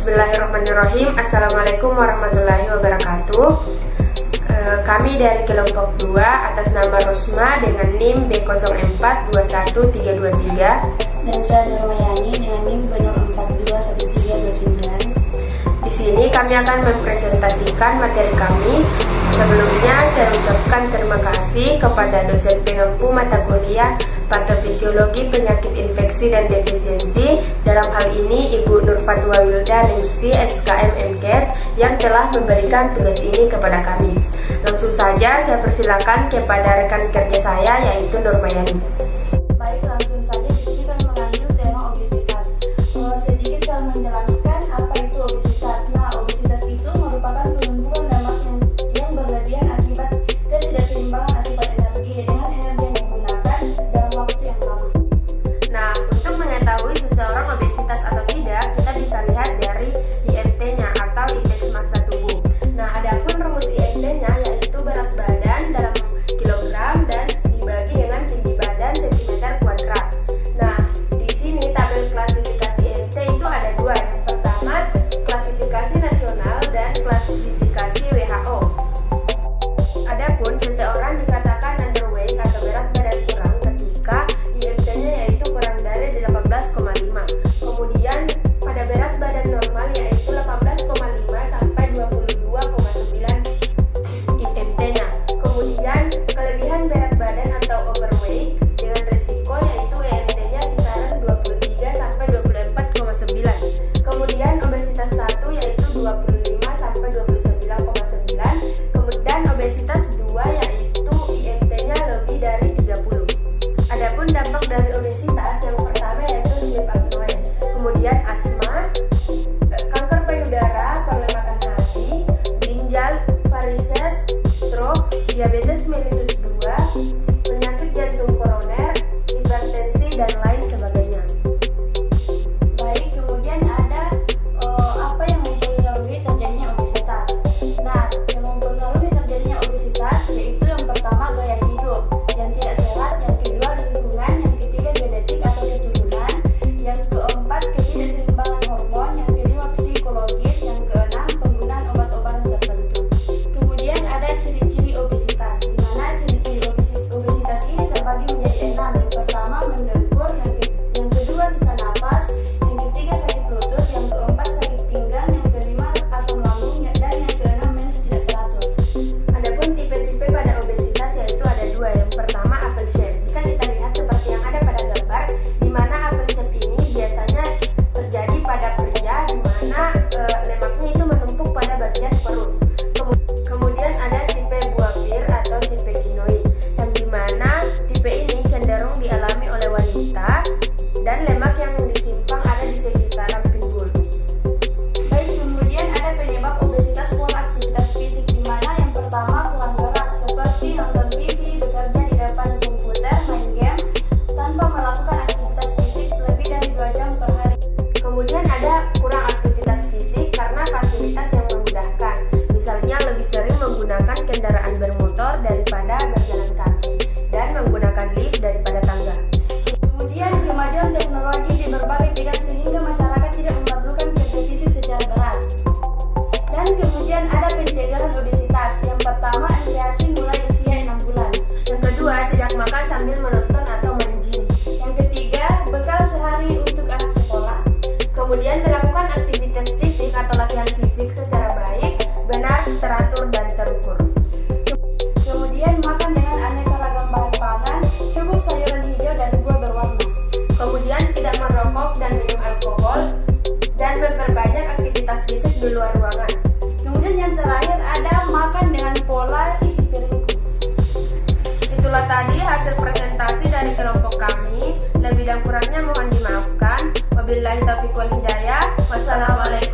Bismillahirrahmanirrahim. Assalamualaikum warahmatullahi wabarakatuh. Kami dari kelompok 2 atas nama Rosma dengan NIM B04213323 dan saya Nurmayani dengan NIM B04213299. Di sini kami akan mempresentasikan materi kami. Sebelumnya saya ucapkan terima kasih kepada dosen pengampu mata kuliah Patofisiologi Penyakit Infeksi dan Defisiensi, dalam hal ini Ibu Nur Fatwa Wilda Ningsi SKM MKes yang telah memberikan tugas ini kepada kami. Langsung saja saya persilakan kepada rekan kerja saya yaitu Nurmayani. Baik, langsung saja di sini kami mengambil tema obesitas. Sedikit kami menjelaskan apa itu obesitas. Nah, obesitas itu merupakan penumpukan lemak yang berlebihan akibat ketidakseimbangan asupan energi dengan energi yang digunakan dalam waktu yang lama. Nah, untuk mengetahui seseorang obesitas atau tidak, kita bisa lihat dari IMT-nya atau indeks massa tubuh. Nah, adapun rumus IMT-nya yaitu berat badan dalam kilogram dan dibagi dengan tinggi badan cm kuadrat. Nah, di sini tabel klasifikasi IMT itu ada dua. Yang pertama, klasifikasi nasional dan klasifikasi WHO. Adapun seseorang dikatakan underweight atau berat badan kurang ketika IMT-nya yaitu kurang dari 18,5. Kemudian pada berat badan normal yaitu 18,5 sampai 22,9 IMT-nya. Kemudian kelebihan berat badan atau overweight dengan risiko yaitu IMT-nya kisaran 23 sampai 24,9. Kemudian obesitas 1 yaitu 25 sampai 29,9. Kemudian obesitas 2 yaitu IMT-nya lebih dari 30. Adapun dampak dari obesitas yang pertama yaitu sleep apnea, kemudian asma, kanker payudara, perlemakan hati, ginjal, varises, stroke, diabetes mellitus 2, penyakit jantung koroner, hipertensi dan lain sebagainya. Baik, kemudian ada apa yang mempengaruhi terjadinya obesitas. Nah, yang mempengaruhi terjadinya obesitas yaitu yang pertama gaya hidup yang tidak sehat, yang kedua lingkungan, yang ketiga genetik atau keturunan, yang keempat ketidakseimbangan hormon, yang kelima psikologis, yang keenam penggunaan obat-obatan tertentu. Kemudian ada ciri-ciri obesitas, di mana ciri-ciri obesitas ini terbagi menjadi 6. Yang pertama mendengkur, yang kedua susah napas, yang ketiga sakit lutut, yang keempat sakit pinggang, yang kelima asam lambung, dan yang keenam mens tidak teratur. Adapun tipe-tipe pada obesitas yaitu ada dua. Yang pertama apple shape. Bisa kita lihat seperti yang ada pada gambar, di mana apple shape ini biasanya terjadi pada pria, di mana lemaknya itu menumpuk pada bagian perut. Kemudian ada tipe buah bir atau tipe ginoid, yang di mana tipe ini cenderung dialami oleh wanita dan lemak yang disimpang ada di sekitaran pinggul. Baik, kemudian ada penyebab obesitas pola aktivitas fisik, di mana yang pertama kurang gerak seperti nonton TV, bekerja di depan komputer, main game tanpa melakukan aktivitas fisik lebih dari 2 jam per hari. Kemudian ada kurang aktivitas fisik karena fasilitas yang memudahkan, misalnya lebih sering menggunakan kendaraan bermotor daripada berjalan kaki dan menggunakan lift daripada tangga. Kemudian kemajuan teknologi di berbagai bidang sehingga masyarakat tidak memerlukan kompetisi secara berat. Dan kemudian ada pencegahan obesitas. Yang pertama, inisiasi mulai usia 6 bulan. Yang kedua, tidak makan sambil menonton atau main gym. Yang ketiga, bekal sehari untuk anak sekolah. Kemudian melakukan aktivitas fisik atau latihan fisik secara baik, benar, teratur, dan terukur. Kemudian makan dengan aneka ragam bahan pangan, cukup sayuran hijau dan buah berwarna. Kemudian tidak merokok dan minum alkohol, dan memperbanyak aktivitas fisik di luar ruangan. Kemudian yang terakhir ada makan dengan pola isi piringku. Itulah tadi hasil presentasi dari kelompok kami. Lebih dan kurangnya mohon dimaafkan. Wabillahi taufiq wal hidayah. Wassalamualaikum